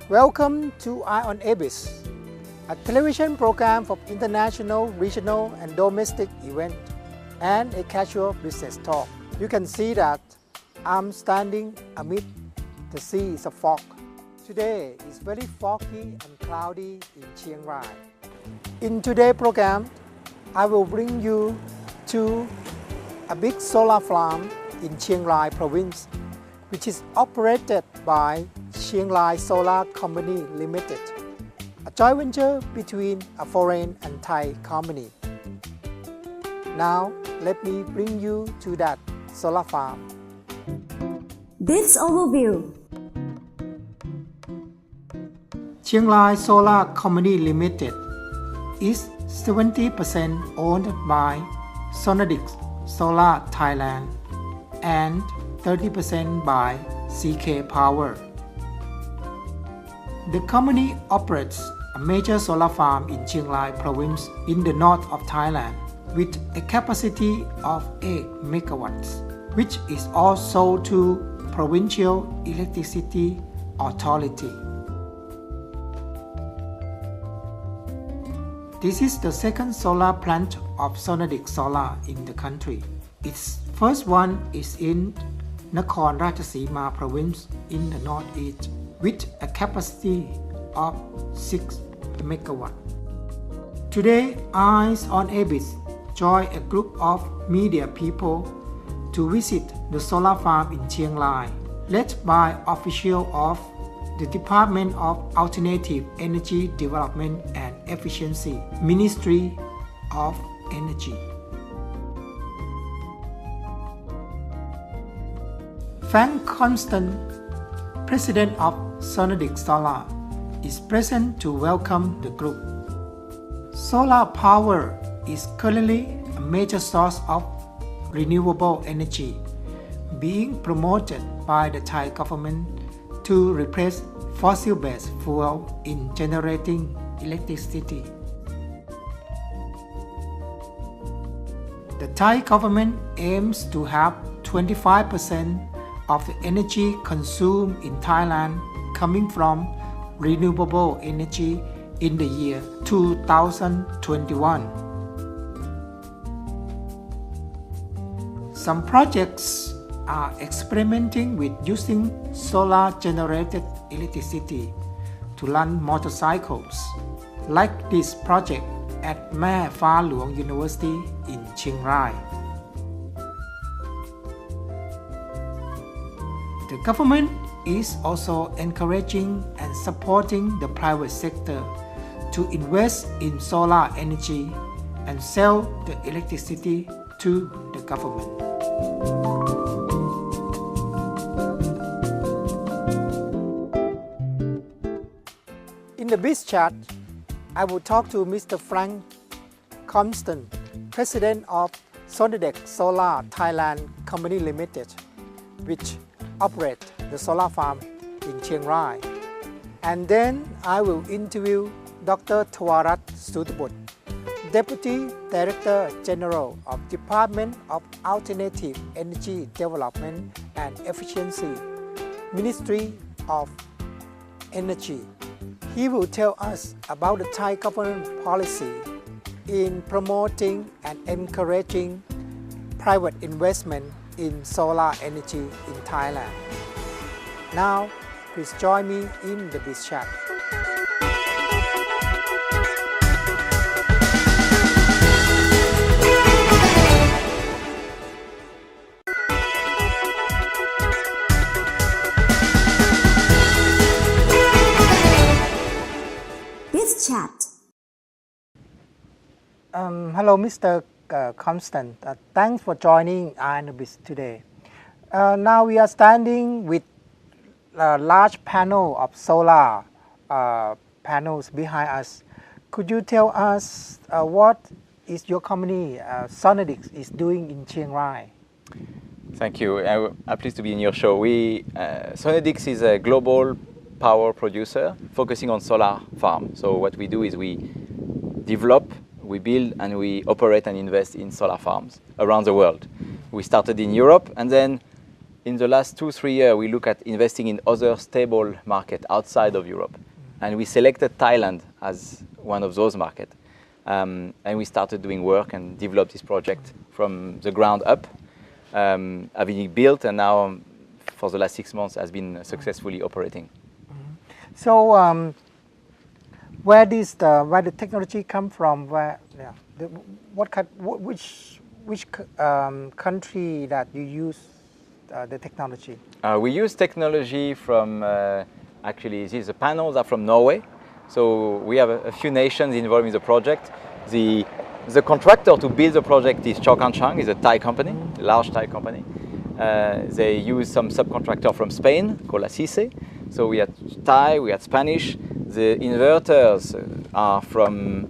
Welcome to Eye on Abyss, a television program for international, regional and domestic events and a casual business talk. You can see that I'm standing amid the seas of fog. Today is very foggy and cloudy in Chiang Rai. In today's program, I will bring you to a big solar farm in Chiang Rai province, which is operated by Chiang Rai Solar Company Limited, a joint venture between a foreign and Thai company. Now, let me bring you to that solar farm. This overview. Chiang Rai Solar Company Limited is 70% owned by Sonadix Solar Thailand and 30% by CK Power. The company operates a major solar farm in Chiang Rai province in the north of Thailand with a capacity of 8 megawatts, which is all sold to Provincial Electricity Authority. This is the second solar plant of Sonadix Solar in the country. Its first one is in Nakhon Ratchasima province in the northeast with a capacity of 6 megawatts. Today, Eyes on Abyss join a group of media people to visit the solar farm in Chiang Rai, led by officials of the Department of Alternative Energy Development and Efficiency, Ministry of Energy. Frank Constant, President of Sonadix Solar, is present to welcome the group. Solar power is currently a major source of renewable energy, being promoted by the Thai government to replace fossil-based fuel in generating electricity. The Thai government aims to have 25% of the energy consumed in Thailand coming from renewable energy in the year 2021. Some projects are experimenting with using solar-generated electricity to run motorcycles, like this project at Mae Pha Luang University in Chiang Rai. The government is also encouraging and supporting the private sector to invest in solar energy and sell the electricity to the government. In the biz chat, I will talk to Mr. Frank Constant, President of Sonadix Solar Thailand Company Limited, which operate the solar farm in Chiang Rai. And then I will interview Dr. Thawarat Suttabut, Deputy Director General of Department of Alternative Energy Development and Efficiency, Ministry of Energy. He will tell us about the Thai government policy in promoting and encouraging private investment in solar energy in Thailand. Now, please join me in the biz chat. Biz chat. Hello, Mr. Constant. Thanks for joining INBIS today. Now we are standing with a large panel of solar panels behind us. Could you tell us what is your company, Sonadix, is doing in Chiang Rai? Thank you. I'm pleased to be in your show. Sonadix is a global power producer focusing on solar farm. So what we do is we develop, we build, and we operate and invest in solar farms around the world. We started in Europe, and then in the last 2-3 years, we look at investing in other stable markets outside of Europe. And we selected Thailand as one of those markets. And we started doing work and developed this project from the ground up, having it built, and now for the last 6 months has been successfully operating. So where the technology come from? Which country that you use the technology? We use technology from actually the panels are from Norway. So we have a few nations involved in the project. The contractor to build the project is Chokan Chang, is a Thai company, a large Thai company. They use some subcontractor from Spain called Assise. So we had Thai, we had Spanish. The inverters are from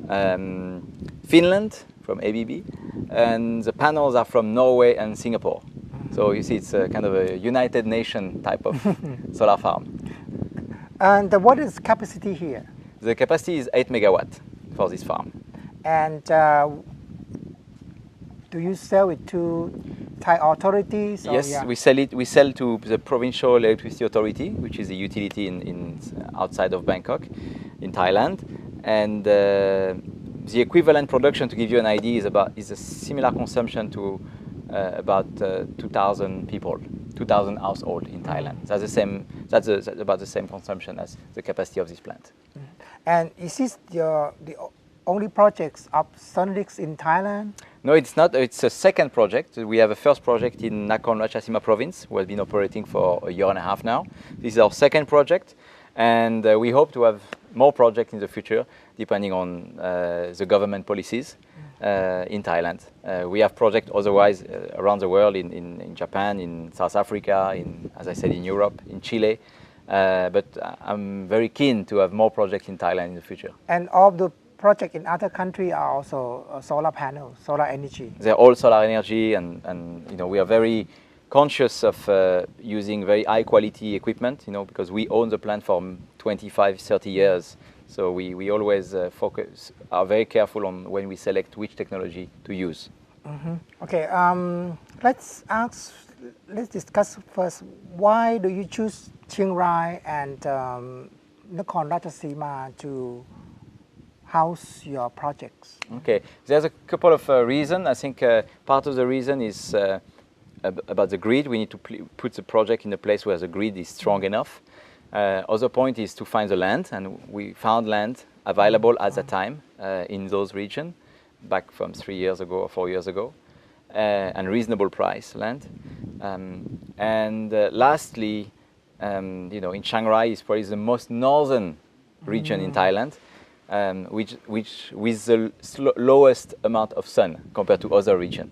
Finland, from ABB, and the panels are from Norway and Singapore. So you see, it's a kind of a United Nation type of solar farm. And what is capacity here? The capacity is 8 megawatt for this farm. And do you sell it to Thai authorities? Yes, we sell it. We sell to the Provincial Electricity Authority, which is a utility in outside of Bangkok, in Thailand. And the equivalent production, to give you an idea, is a similar consumption to about 2,000 people, 2,000 households in Thailand. That's the same. That's about the same consumption as the capacity of this plant. And is this the only projects of Sonnedix in Thailand? No, it's not. It's a second project. We have a first project in Nakhon Ratchasima province, who has been operating for a year and a half now. This is our second project, and we hope to have more projects in the future, depending on the government policies in Thailand. We have projects otherwise around the world, in Japan, in South Africa, as I said, in Europe, in Chile. But I'm very keen to have more projects in Thailand in the future. And all the projects in other countries are also solar panels, solar energy. They're all solar energy, and we are very conscious of using very high quality equipment, because we own the plant for 25-30 years. So we always are very careful on when we select which technology to use. Okay, let's discuss first, why do you choose Chiang Rai and Nakhon Ratchasima to house your projects? Okay, there's a couple of reasons. I think part of the reason is about the grid. We need to put the project in a place where the grid is strong enough. Other point is to find the land, and we found land available at the time in those regions, back from 3 years ago or 4 years ago, and reasonable price land. Lastly, in Chiang Rai is probably the most northern region in Thailand, which with the lowest amount of sun compared to other regions.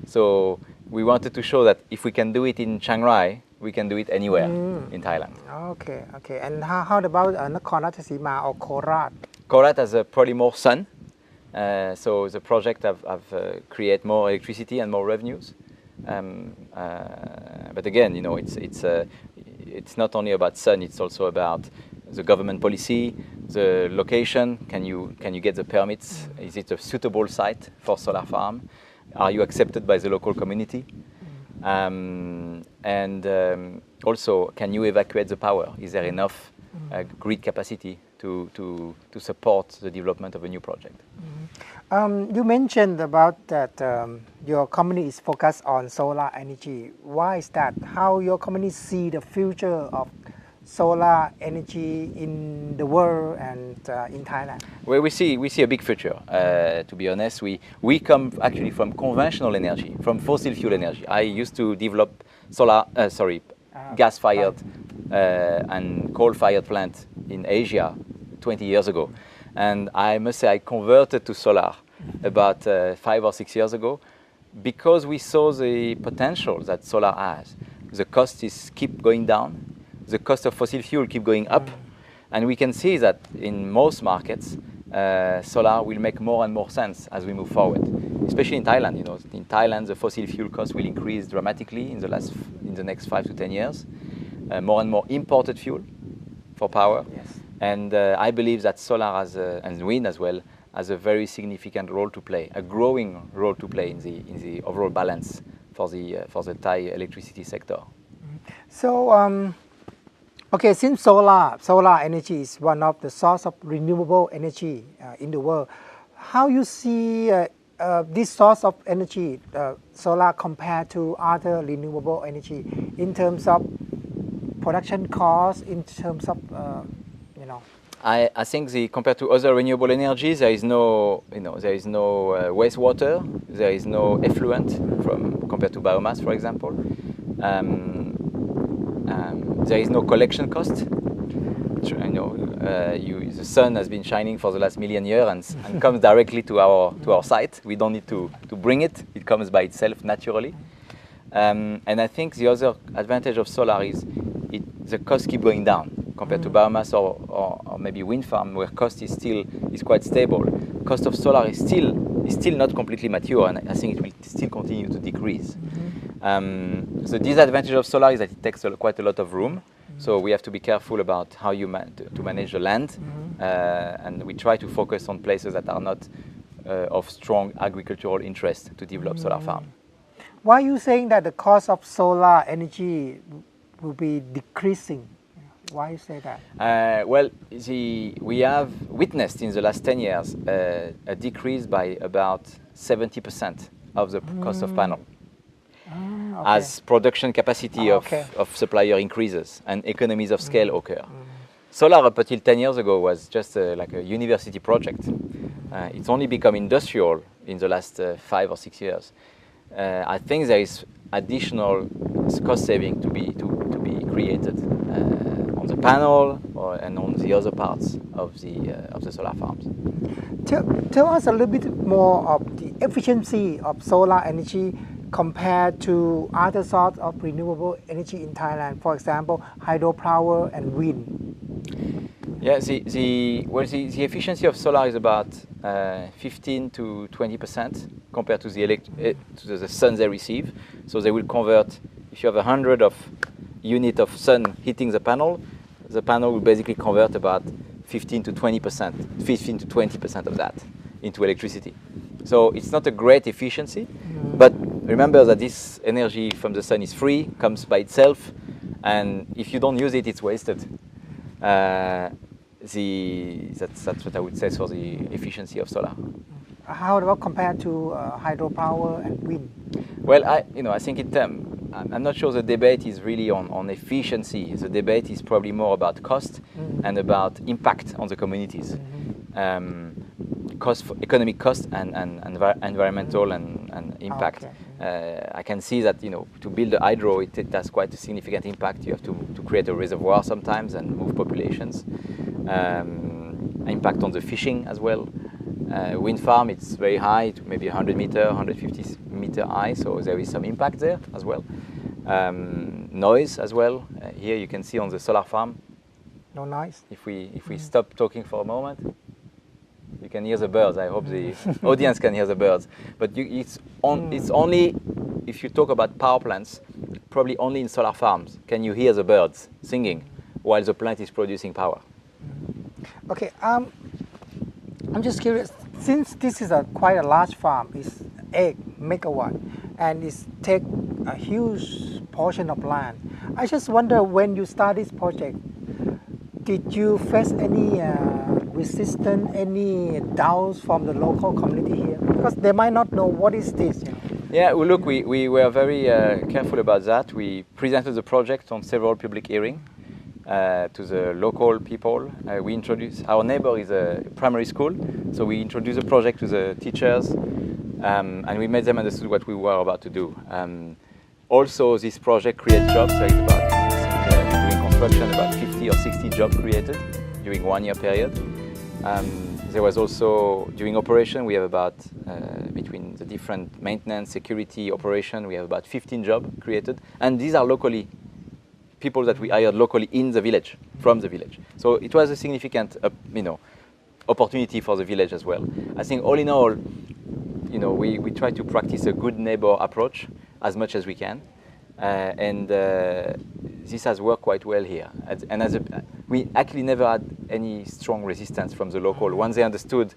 So we wanted to show that if we can do it in Chiang Rai, we can do it anywhere in Thailand. Okay. And how about Nakhon Ratchasima or Korat? Korat has probably more sun, so the project have create more electricity and more revenues. But again, it's not only about sun; it's also about the government policy, the location. Can you get the permits? Is it a suitable site for solar farm? Are you accepted by the local community? Also, can you evacuate the power? Is there enough grid capacity to support the development of a new project? You mentioned about that your company is focused on solar energy. Why is that? How your company see the future of solar energy in the world and in Thailand? Well, we see a big future. To be honest, we come actually from conventional energy, from fossil fuel energy. I used to develop gas-fired and coal-fired plant in Asia 20 years ago, and I must say I converted to solar about 5 or 6 years ago because we saw the potential that solar has. The cost keep going down. The cost of fossil fuel keep going up, and we can see that in most markets, solar will make more and more sense as we move forward. Especially in Thailand, in Thailand the fossil fuel cost will increase dramatically in the next 5 to 10 years. More and more imported fuel for power, yes. And I believe that solar and wind as well has a very significant role to play, a growing role to play in the overall balance for the Thai electricity sector. So, okay, since solar energy is one of the source of renewable energy in the world, how you see this source of energy, solar, compared to other renewable energy in terms of production cost, in terms of I think compared to other renewable energies, there is no wastewater, there is no effluent compared to biomass, for example. There is no collection cost. The sun has been shining for the last million years and comes directly to our site. We don't need to bring it; it comes by itself naturally. And I think the other advantage of solar is the cost keep going down compared to biomass or maybe wind farm, where cost is quite stable. Cost of solar is still not completely mature, and I think it will still continue to decrease. The disadvantage of solar is that it takes quite a lot of room, so we have to be careful about how to manage the land, and we try to focus on places that are not of strong agricultural interest to develop solar farm. Why are you saying that the cost of solar energy will be decreasing? Why you say that? Well, we have witnessed in the last 10 years a decrease by about 70% of the cost of panel. Okay. As production capacity of supplier increases and economies of scale occur. Solar up until 10 years ago was just like a university project. It's only become industrial in the last 5 or 6 years. I think there is additional cost saving to be created on the panel and on the other parts of the solar farms. Tell us a little bit more of the efficiency of solar energy compared to other sorts of renewable energy in Thailand, for example, hydropower and wind. Yeah, the efficiency of solar is about 15 to 20% compared to the sun they receive. So they will convert, if you have 100 units of sun hitting the panel will basically convert about 15 to 20% of that into electricity. So it's not a great efficiency, but remember that this energy from the sun is free, comes by itself, and if you don't use it, it's wasted. That's what I would say for the efficiency of solar. How about compared to hydropower and wind? Well, I think I'm not sure the debate is really on efficiency. The debate is probably more about cost and about impact on the communities. Economic cost and environmental and impact. Okay. I can see that to build a hydro, it has quite a significant impact. You have to create a reservoir sometimes and move populations. Impact on the fishing as well. Wind farm, it's very high, maybe 100 meter, 150 meter high, so there is some impact there as well. Noise as well. Here you can see on the solar farm. No noise. If we stop talking for a moment, you can hear the birds. I hope the audience can hear the birds. But it's only, if you talk about power plants, probably only in solar farms can you hear the birds singing while the plant is producing power. Okay, I'm just curious, since this is quite a large farm, it's 8 megawatt, and it takes a huge portion of land. I just wonder, when you start this project, did you face any resistance, any doubts from the local community here? Because they might not know what is this. Yeah, well, look, we were very careful about that. We presented the project on several public hearings to the local people. We introduced, our neighbor is a primary school, so we introduced the project to the teachers, and we made them understand what we were about to do. Also, this project creates jobs. There is about, during construction, about 50 or 60 jobs created during 1 year period. There was also, during operation, we have about, between the different maintenance, security, operation, we have about 15 jobs created. And these are locally, people that we hired locally in the village, from the village. So it was a significant, opportunity for the village as well. I think all in all, we try to practice a good neighbor approach as much as we can. And this has worked quite well here. And we actually never had any strong resistance from the local. Once they understood,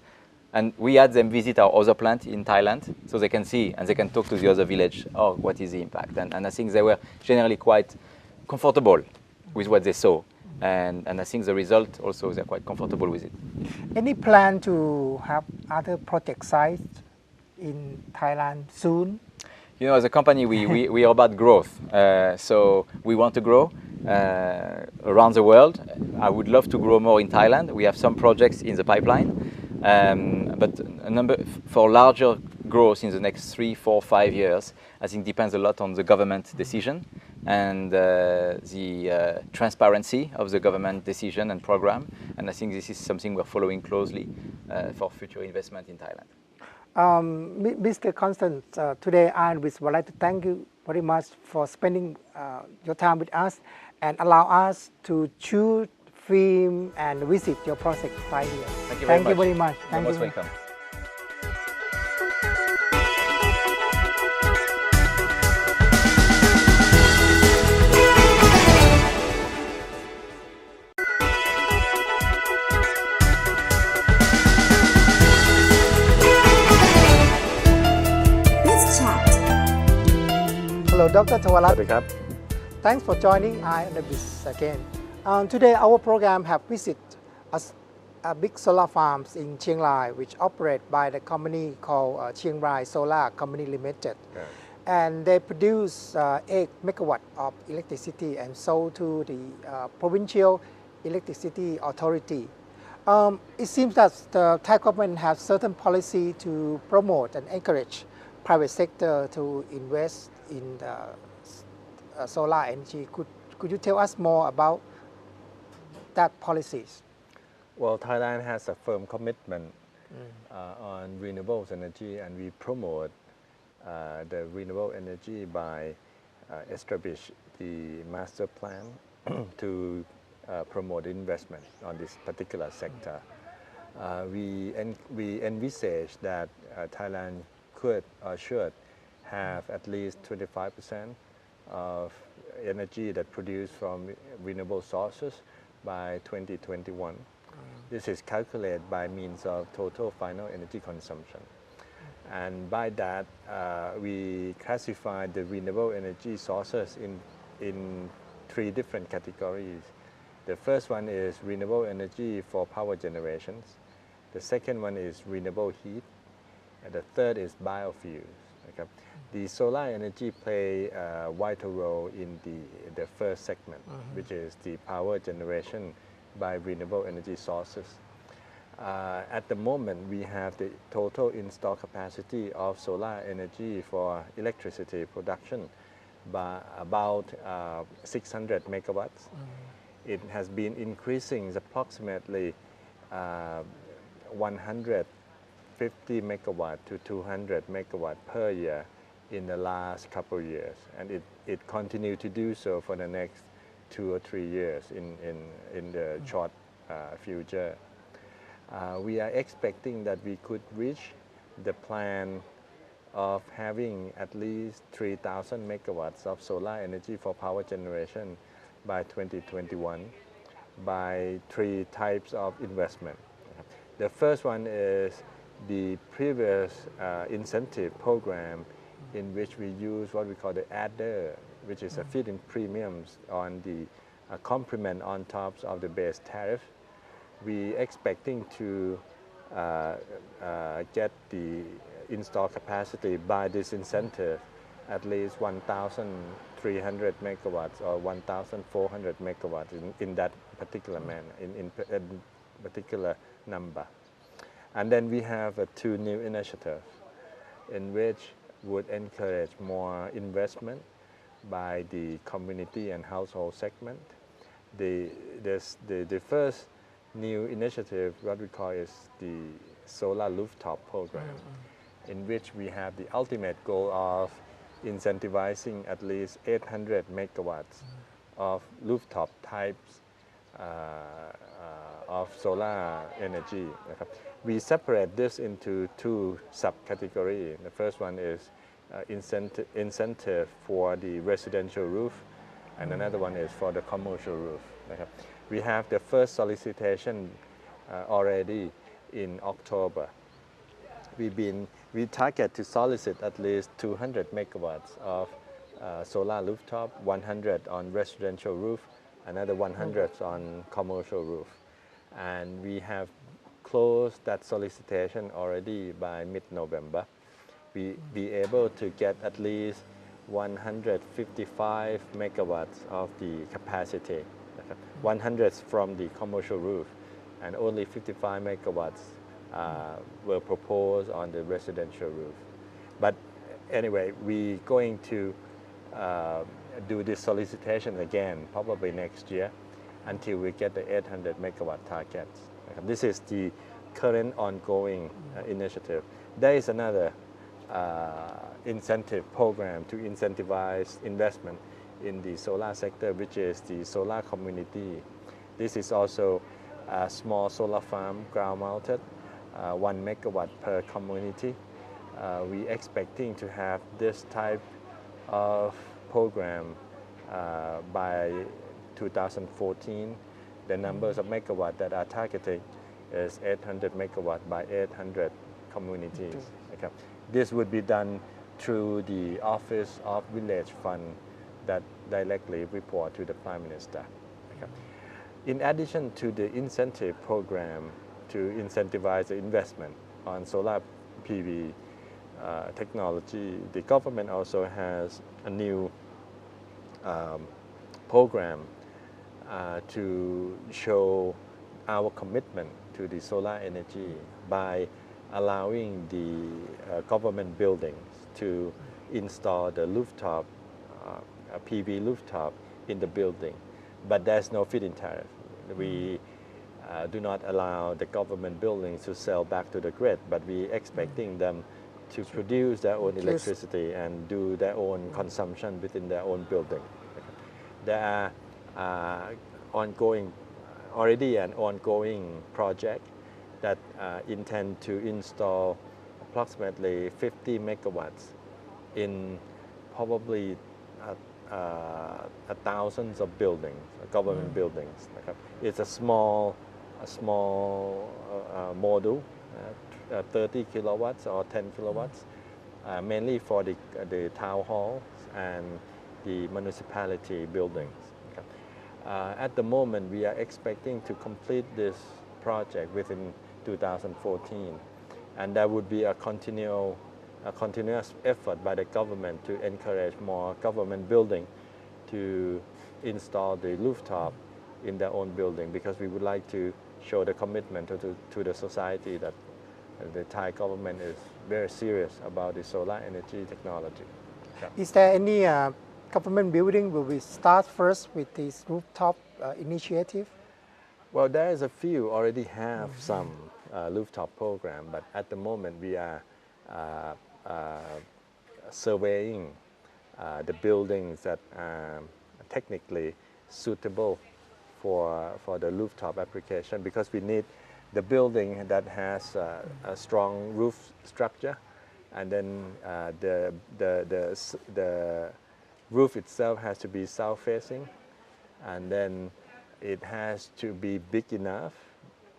and we had them visit our other plant in Thailand, so they can see and they can talk to the other village, what is the impact? And I think they were generally quite comfortable with what they saw. And I think the result also, they're quite comfortable with it. Any plan to have other project sites in Thailand soon? You know, as a company, we are about growth. So we want to grow around the world. I would love to grow more in Thailand. We have some projects in the pipeline. But for larger growth in the next 3, 4, 5 years, I think depends a lot on the government decision and the transparency of the government decision and program. And I think this is something we're following closely for future investment in Thailand. Mr. Constant, today I would like to thank you very much for spending your time with us and allow us to shoot, film, and visit your project right here. Thank you Thank very you much. very much. You're most welcome. Biz Chat. Hello, Dr. Tawarat. สวัสดีครับ Thanks for joining I on the Biz again. Today our program have visited a big solar farms in Chiang Rai, which operate by the company called Chiang Rai Solar Company Limited. And they produce 8 megawatt of electricity and sold to the provincial electricity authority. It seems that the Thai government has certain policy to promote and encourage private sector to invest in the solar energy. Could you tell us more about that policies? Well, Thailand has a firm commitment on renewable energy, and we promote the renewable energy by establish the master plan to promote investment on this particular sector. We envisage that Thailand could or should have at least 25% of energy that produced from renewable sources by 2021. This is calculated by means of total final energy consumption. And by that, we classify the renewable energy sources in 3 different categories. The first one is renewable energy for power generations. The second one is renewable heat. And the third is biofuels. Okay? The solar energy play a vital role in the first segment, which is the power generation by renewable energy sources. At the moment, we have the total installed capacity of solar energy for electricity production by about 600 megawatts. It has been increasing approximately 150 megawatt to 200 megawatt per year in the last couple of years, and it continues to do so for the next 2 or 3 years in the short future. We are expecting that we could reach the plan of having at least 3,000 megawatts of solar energy for power generation by 2021 by 3 types of investment. The first one is the previous incentive program in which we use what we call the adder, which is a feed-in premiums on the complement on top of the base tariff. We expecting to get the installed capacity by this incentive at least 1,300 megawatts or 1,400 megawatts in that particular manner, in particular number. And then we have 2 new initiatives in which would encourage more investment by the community and household segment. The first new initiative, what we call is the solar rooftop program, in which we have the ultimate goal of incentivizing at least 800 megawatts of rooftop types of solar energy. We separate this into 2 subcategories. The first one is incentive for the residential roof, and another one is for the commercial roof. We have the first solicitation already in October. We target to solicit at least 200 megawatts of solar rooftop, 100 on residential roof, another 100 on commercial roof. And we have closed that solicitation already by mid-November. We be able to get at least 155 megawatts of the capacity, 100 from the commercial roof, and only 55 megawatts were proposed on the residential roof. But anyway, we're going to do this solicitation again, probably next year, until we get the 800 megawatt targets. This is the current ongoing initiative. There is another incentive program to incentivize investment in the solar sector, which is the solar community. This is also a small solar farm, ground mounted, 1 megawatt per community. We expecting to have this type of program by 2014. The numbers of megawatt that are targeted is 800 megawatt by 800 communities. Okay. This would be done through the Office of Village Fund that directly report to the Prime Minister. Okay. In addition to the incentive program to incentivize the investment on solar PV technology, the government also has a new program to show our commitment to the solar energy by allowing the government buildings to install the rooftop, PV rooftop in the building. But there's no feed-in tariff. We do not allow the government buildings to sell back to the grid, but we're expecting them to produce their own electricity and do their own consumption within their own building. There are already an ongoing project that intend to install approximately 50 megawatts in probably thousands of buildings, government buildings. It's a small module, 30 kilowatts or 10 kilowatts, mainly for the town halls and the municipality buildings. At the moment, we are expecting to complete this project within 2014, and there would be a continuous effort by the government to encourage more government building to install the rooftop in their own building, because we would like to show the commitment to the society that the Thai government is very serious about the solar energy technology. Is there any government building will we start first with this rooftop initiative? Well, there is a few already have some rooftop program, but at the moment we are surveying the buildings that are technically suitable for the rooftop application, because we need the building that has a strong roof structure, and then the roof itself has to be south facing, and then it has to be big enough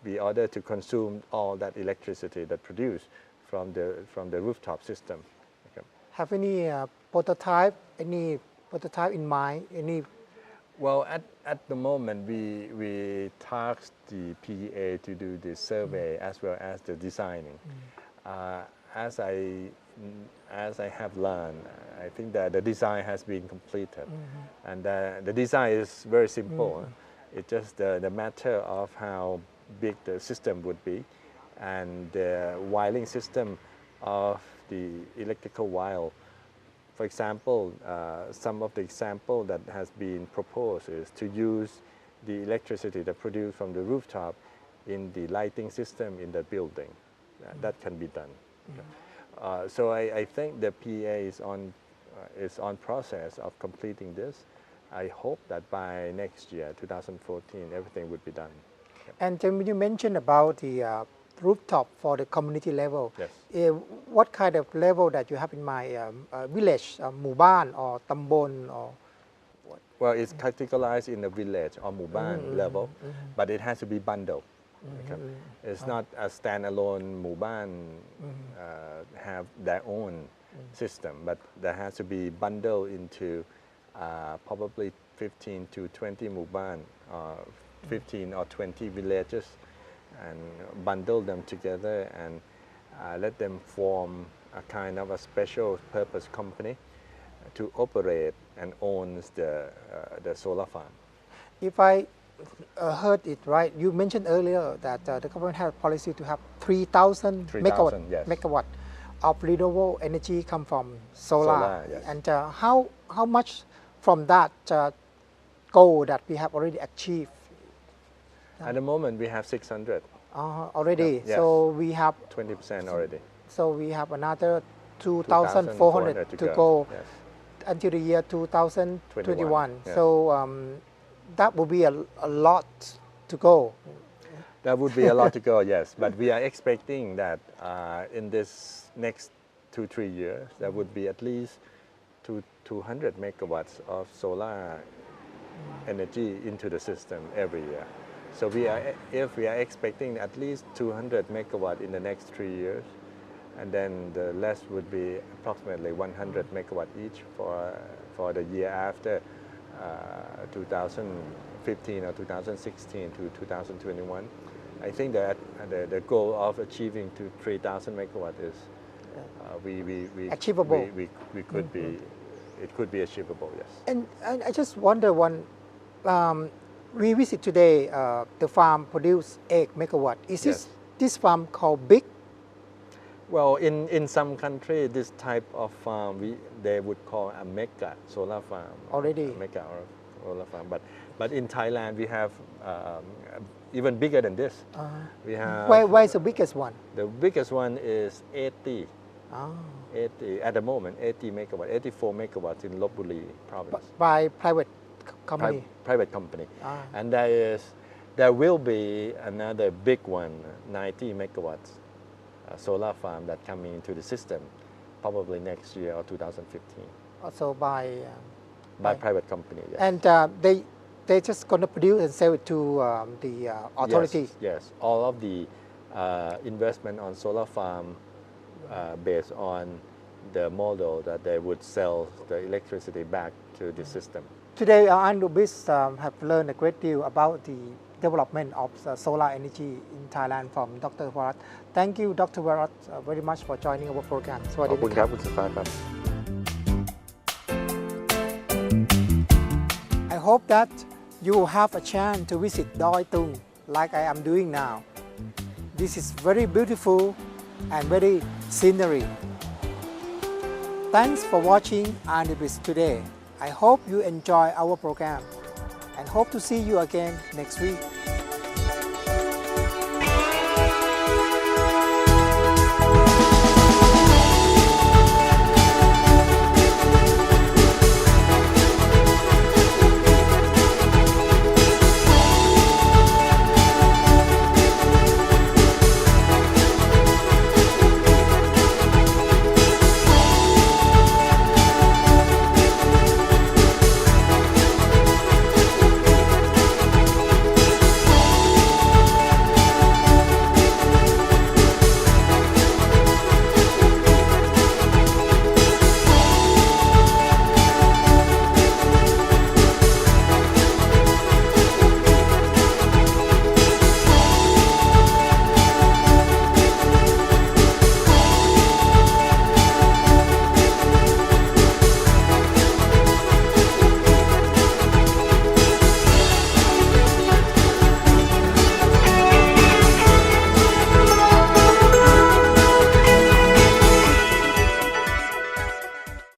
in order to consume all that electricity that produced from the rooftop system. Okay. Have any prototype in mind? Well, at the moment, we tasked the PEA to do the survey as well as the designing. As I have learned, I think that the design has been completed, and the design is very simple. It's just the matter of how big the system would be, and the wiring system of the electrical wire. For example, some of the example that has been proposed is to use the electricity that produced from the rooftop in the lighting system in the building. That can be done. So I think the PEA is on process of completing this. I hope that by next year, 2014, everything would be done. And then you mentioned about the rooftop for the community level. Yes. What kind of level that you have in mind? Village, หมู่บ้าน or ตำบล or what? Well, it's categorized in the village or หมู่บ้าน level, but it has to be bundled. It's not a standalone หมู่บ้าน have their own system, but that has to be bundled into probably 15 to 20 muban, 15 or 20 villages, and bundle them together and let them form a kind of a special purpose company to operate and owns the solar farm. If I heard it right, you mentioned earlier that the government has a policy to have 3,000 3,000, yes. megawatt of renewable energy come from solar. Solar, yes. And how much from that goal that we have already achieved At the moment, we have 600, already? Yes. So we have 20% already. another 2,400 to go Yes. until the year 2021. Yes. So that will be a lot to go. That would be a lot to go, yes. But we are expecting that in this next 2-3 years, there would be at least 200 megawatts of solar energy into the system every year. So if we are expecting at least 200 megawatt in the next 3 years, and then the rest would be approximately 100 megawatt each for the year after 2015 or 2016 to 2021. I think that the goal of achieving to 3,000 megawatt is Achievable. We could be, it could be achievable, yes. And I just wonder one, we visit today the farm produce 8 megawatt. Is Yes. this farm called big? Well, in some country, this type of farm they would call a mega solar farm. Already. A mega or solar farm, but in Thailand we have even bigger than this. We have Where is the biggest one? the biggest one is 80. Ah, 80 at the moment, 80 megawatt, 84 megawatts in Lopburi province. by private company. Private company. Ah. And there will be another big one, 90 megawatts solar farm that coming into the system probably next year or 2015 Also by private company. Yes. and they just gonna produce and sell it to the authority. Yes, all of the investment on solar farm based on the model that they would sell the electricity back to the system. Today, Anubis have learned a great deal about the development of solar energy in Thailand from Dr. Varat. Thank you, Dr. Varat, very much for joining our program. สวัส ขอ ดี บคุณ นะ ค ค รั รั บบ คุณสุภาพครับ I hope that you will have a chance to visit Doi Tung like I am doing now. This is very beautiful and very scenery. Thanks for watching Anubis today. I hope you enjoy our program and hope to see you again next week.